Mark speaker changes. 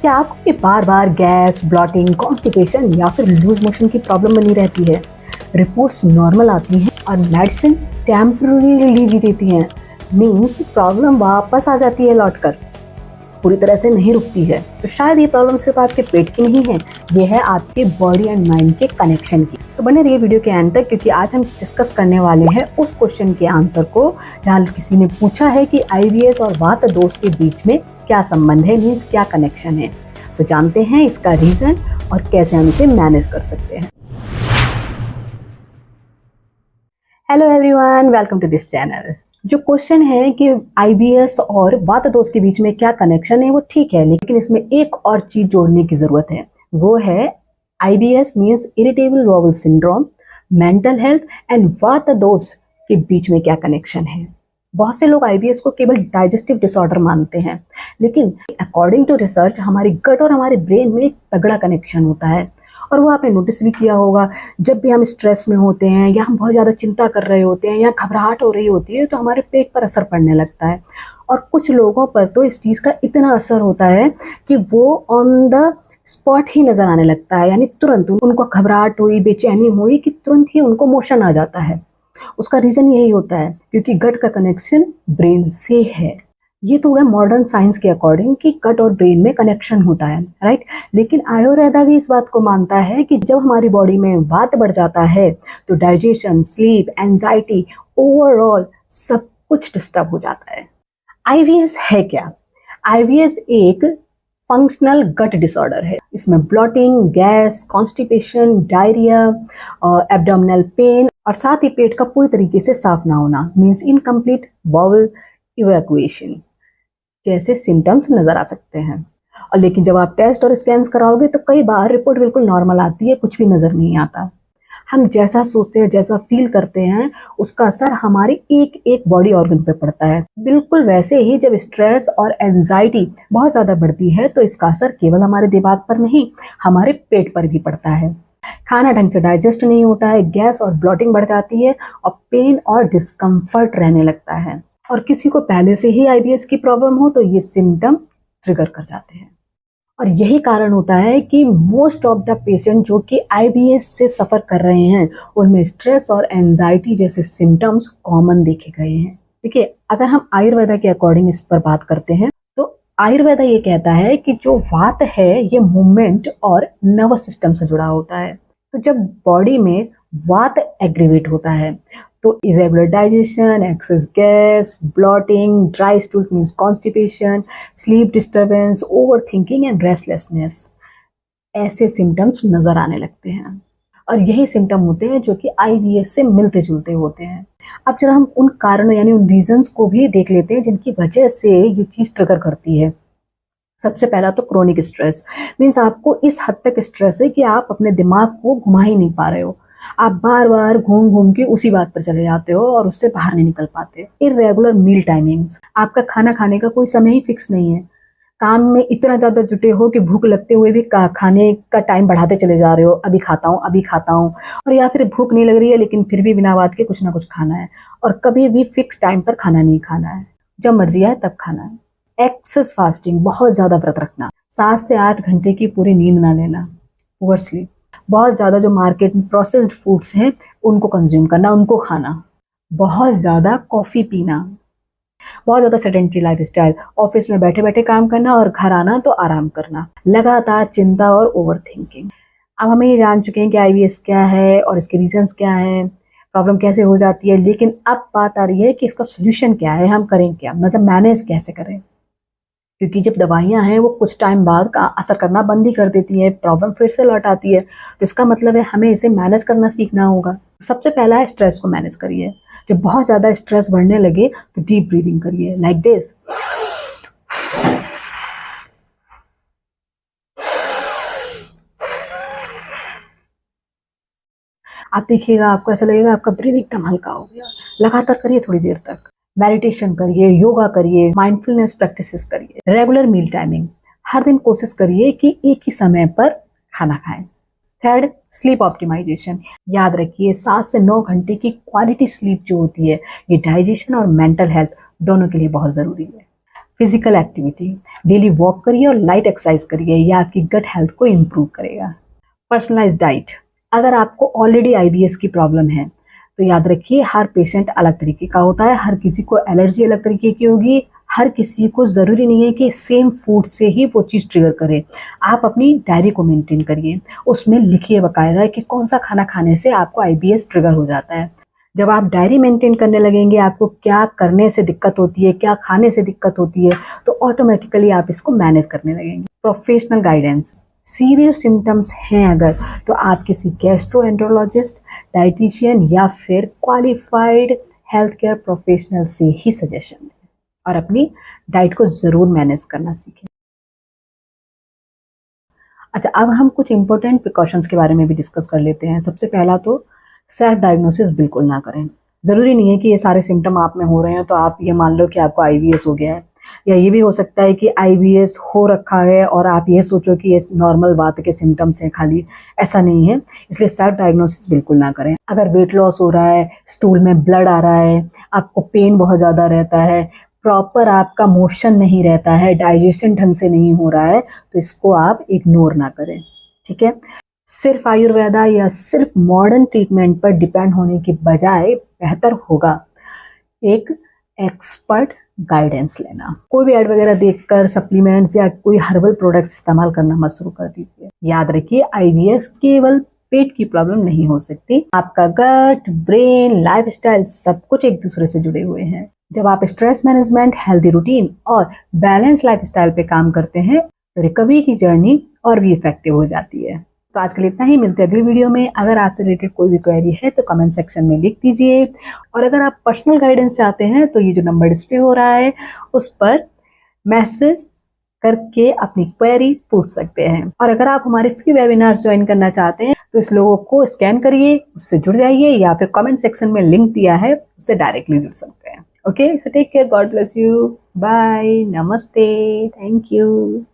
Speaker 1: क्या आपको भी बार बार गैस, ब्लॉटिंग, कॉन्स्टिपेशन या फिर लूज मोशन की प्रॉब्लम बनी रहती है? रिपोर्ट्स नॉर्मल आती हैं और मेडिसिन टेम्पररी रिलीफ भी देती हैं। मीन्स प्रॉब्लम वापस आ जाती है लौटकर, पूरी तरह से नहीं रुकती है। तो शायद ये प्रॉब्लम सिर्फ आपके पेट की नहीं है, ये है आपके बॉडी एंड माइंड के कनेक्शन की। तो बने रहिए वीडियो के एंड तक, क्योंकि आज हम डिस्कस करने वाले हैं उस क्वेश्चन के आंसर को जहाँ किसी ने पूछा है कि आईबीएस और वात दोष के बीच में क्या संबंध है, मीन्स क्या कनेक्शन है। तो जानते हैं इसका रीजन और कैसे हम इसे मैनेज कर सकते हैं। Hello everyone, welcome to this channel. जो क्वेश्चन है कि आईबीएस और वात दोष के बीच में क्या कनेक्शन है, वो ठीक है, लेकिन इसमें एक और चीज जोड़ने की जरूरत है। वो है IBS means irritable bowel syndrome, mental health and वात दोष के बीच में क्या कनेक्शन है। बहुत से लोग आईबीएस को केवल डाइजेस्टिव डिसऑर्डर मानते हैं, लेकिन अकॉर्डिंग टू रिसर्च हमारी गट और हमारे ब्रेन में एक तगड़ा कनेक्शन होता है। और वो आपने नोटिस भी किया होगा, जब भी हम स्ट्रेस में होते हैं या हम बहुत ज़्यादा चिंता कर रहे होते हैं या घबराहट हो रही होती है, तो हमारे पेट पर असर पड़ने लगता है। और कुछ लोगों पर तो इस चीज़ का इतना असर होता है कि वो ऑन द स्पॉट ही नज़र आने लगता है, यानी तुरंत उनको घबराहट हुई, बेचैनी हुई कि तुरंत ही उनको मोशन आ जाता है। उसका रीज़न यही होता है क्योंकि गट का कनेक्शन ब्रेन से है। ये तो है मॉडर्न साइंस के अकॉर्डिंग कि गट और ब्रेन में कनेक्शन होता है, राइट। लेकिन आयुर्वेदा भी इस बात को मानता है कि जब हमारी बॉडी में वात बढ़ जाता है तो डाइजेशन, स्लीप, एंजाइटी, ओवरऑल सब कुछ डिस्टर्ब हो जाता है। आईबीएस है क्या? आईबीएस एक फंक्शनल गट डिसऑर्डर है। इसमें blotting, gas, constipation, diarrhoea, abdominal pain और साथ ही पेट का पूरी तरीके से साफ ना होना, मीन्स इनकम्प्लीट बाउल इवैक्यूएशन जैसे सिम्टम्स नजर आ सकते हैं। और लेकिन जब आप टेस्ट और स्कैन्स कराओगे तो कई बार रिपोर्ट बिल्कुल नॉर्मल आती है, कुछ भी नजर नहीं आता। हम जैसा सोचते हैं, जैसा फील करते हैं, उसका असर हमारे एक एक बॉडी ऑर्गन पे पड़ता है। बिल्कुल वैसे ही जब स्ट्रेस और एंजाइटी बहुत ज्यादा बढ़ती है तो इसका असर केवल हमारे दिमाग पर नहीं, हमारे पेट पर भी पड़ता है। खाना ढंग से डाइजेस्ट नहीं होता है, गैस और ब्लॉटिंग बढ़ जाती है और पेन और डिस्कम्फर्ट रहने लगता है। और किसी को पहले से ही आईबीएस की प्रॉब्लम हो तो ये सिम्टम ट्रिगर कर जाते हैं। और यही कारण होता है कि मोस्ट ऑफ द पेशेंट जो कि आईबीएस से सफ़र कर रहे हैं उनमें स्ट्रेस और एंजाइटी जैसे सिम्टम्स कॉमन देखे गए हैं। देखिए, अगर हम आयुर्वेदा के अकॉर्डिंग इस पर बात करते हैं तो आयुर्वेदा ये कहता है कि जो वात है ये मूवमेंट और नर्वस सिस्टम से जुड़ा होता है। तो जब बॉडी में वात एग्रीवेट होता है तो irregular digestion, excess gas, bloating, dry stool means constipation, sleep disturbance, over thinking and restlessness, ऐसे सिम्टम्स नजर आने लगते हैं। और यही सिम्टम होते हैं जो कि आईबीएस से मिलते जुलते होते हैं। अब जरा हम उन कारणों यानी उन रीजंस को भी देख लेते हैं जिनकी वजह से ये चीज ट्रिगर करती है। सबसे पहला तो क्रोनिक स्ट्रेस, मीन्स आपको इस हद तक स्ट्रेस है कि आप अपने दिमाग को घुमा ही नहीं पा रहे हो। आप बार बार घूम घूम के उसी बात पर चले जाते हो और उससे बाहर नहीं निकल पाते। इर्रेगुलर मील टाइमिंग्स, आपका खाना खाने का कोई समय ही फिक्स नहीं है। काम में इतना ज्यादा जुटे हो कि भूख लगते हुए भी खाने का टाइम बढ़ाते चले जा रहे हो, अभी खाता हूँ अभी खाता हूँ। और या फिर भूख नहीं लग रही है लेकिन फिर भी बिना बात के कुछ ना कुछ खाना है, और कभी भी फिक्स टाइम पर खाना नहीं खाना है, जब मर्जी आए तब खाना है। एक्सेस फास्टिंग, बहुत ज्यादा व्रत रखना, 7 से 8 घंटे की पूरी नींद ना लेना, पुअर स्लीप, बहुत ज्यादा जो मार्केट में प्रोसेस्ड फूड्स हैं उनको कंज्यूम करना, उनको खाना, बहुत ज्यादा कॉफी पीना, बहुत ज्यादा सेडेंटरी लाइफस्टाइल, ऑफिस में बैठे बैठे काम करना और घर आना तो आराम करना, लगातार चिंता और ओवर थिंकिंग। अब हमें ये जान चुके हैं कि आईबीएस क्या है और इसके रीजंस क्या है, प्रॉब्लम कैसे हो जाती है, लेकिन अब बात आ रही है कि इसका सोल्यूशन क्या है, हम करें क्या, मतलब मैनेज कैसे करें। क्योंकि जब दवाइयां हैं वो कुछ टाइम बाद का असर करना बंद ही कर देती है, प्रॉब्लम फिर से लौट आती है। तो इसका मतलब है हमें इसे मैनेज करना सीखना होगा। सबसे पहला है स्ट्रेस को मैनेज करिए। जब बहुत ज़्यादा स्ट्रेस बढ़ने लगे तो डीप ब्रीदिंग करिए, लाइक दिस। आप देखिएगा, आपको ऐसा लगेगा आपका ब्रेन एकदम हल्का हो गया। लगातार करिए थोड़ी देर तक। मेडिटेशन करिए, योगा करिए, माइंडफुलनेस प्रैक्टिसेस करिए, रेगुलर मील टाइमिंग, हर दिन कोशिश करिए कि एक ही समय पर खाना खाएं। Third, sleep optimization. याद रखिए 7 से 9 घंटे की क्वालिटी स्लीप जो होती है ये डाइजेशन और मेंटल हेल्थ दोनों के लिए बहुत ज़रूरी है। फिजिकल एक्टिविटी, डेली वॉक करिए और लाइट एक्सरसाइज करिए, यह आपकी गट हेल्थ को इम्प्रूव करेगा। पर्सनलाइज डाइट, अगर आपको ऑलरेडी आईबीएस की प्रॉब्लम है तो याद रखिए हर पेशेंट अलग तरीके का होता है, हर किसी को एलर्जी अलग तरीके की होगी, हर किसी को ज़रूरी नहीं है कि सेम फूड से ही वो चीज़ ट्रिगर करे। आप अपनी डायरी को मेंटेन करिए, उसमें लिखिए बाकायदा कि कौन सा खाना खाने से आपको आईबीएस ट्रिगर हो जाता है। जब आप डायरी मेंटेन करने लगेंगे आपको क्या करने से दिक्कत होती है, क्या खाने से दिक्कत होती है, तो ऑटोमेटिकली आप इसको मैनेज करने लगेंगे। प्रोफेशनल गाइडेंस, सीवियर सिम्टम्स हैं अगर तो आप किसी गैस्ट्रोएंट्रोलॉजिस्ट, डाइटिशियन या फिर क्वालिफाइड हेल्थ केयर प्रोफेशनल से ही सजेशन दें और अपनी डाइट को ज़रूर मैनेज करना सीखें। अच्छा, अब हम कुछ इंपॉर्टेंट प्रिकॉशंस के बारे में भी डिस्कस कर लेते हैं। सबसे पहला तो सेल्फ डायग्नोसिस बिल्कुल ना करें। ज़रूरी नहीं है कि ये सारे सिम्टम आप में हो रहे हैं तो आप ये मान लो कि आपको आईबीएस हो गया है, या ये भी हो सकता है कि आईबीएस हो रखा है और आप ये सोचो कि ये नॉर्मल बात के सिम्टम्स हैं खाली, ऐसा नहीं है। इसलिए सेल्फ डायग्नोसिस बिल्कुल ना करें। अगर वेट लॉस हो रहा है, स्टूल में ब्लड आ रहा है, आपको पेन बहुत ज़्यादा रहता है, प्रॉपर आपका मोशन नहीं रहता है, डाइजेशन ढंग से नहीं हो रहा है, तो इसको आप इग्नोर ना करें, ठीक है। सिर्फ आयुर्वेदा या सिर्फ मॉडर्न ट्रीटमेंट पर डिपेंड होने की बजाय बेहतर होगा एक एक्सपर्ट गाइडेंस लेना। कोई भी एड वगैरह देखकर सप्लीमेंट्स या कोई हर्बल प्रोडक्ट्स इस्तेमाल करना मत शुरू कर दीजिए। याद रखिए आईबीएस केवल पेट की प्रॉब्लम नहीं हो सकती, आपका गट, ब्रेन, लाइफस्टाइल सब कुछ एक दूसरे से जुड़े हुए हैं। जब आप स्ट्रेस मैनेजमेंट, हेल्दी रूटीन और बैलेंस लाइफस्टाइल पे काम करते हैं तो रिकवरी की जर्नी और भी इफेक्टिव हो जाती है। तो आज के लिए इतना ही, मिलते हैं अगली वीडियो में। अगर आज से रिलेटेड कोई भी क्वेरी है तो कमेंट सेक्शन में लिख दीजिए, और अगर आप पर्सनल गाइडेंस चाहते हैं तो ये जो नंबर डिस्प्ले हो रहा है उस पर मैसेज करके अपनी क्वेरी पूछ सकते हैं। और अगर आप हमारे फ्री वेबिनार्स ज्वाइन करना चाहते हैं तो इस लोगो को स्कैन करिए, उससे जुड़ जाइए, या फिर कमेंट सेक्शन में लिंक दिया है उससे डायरेक्टली जुड़ सकते हैं। Okay, so take care, God bless you, bye, नमस्ते, थैंक यू।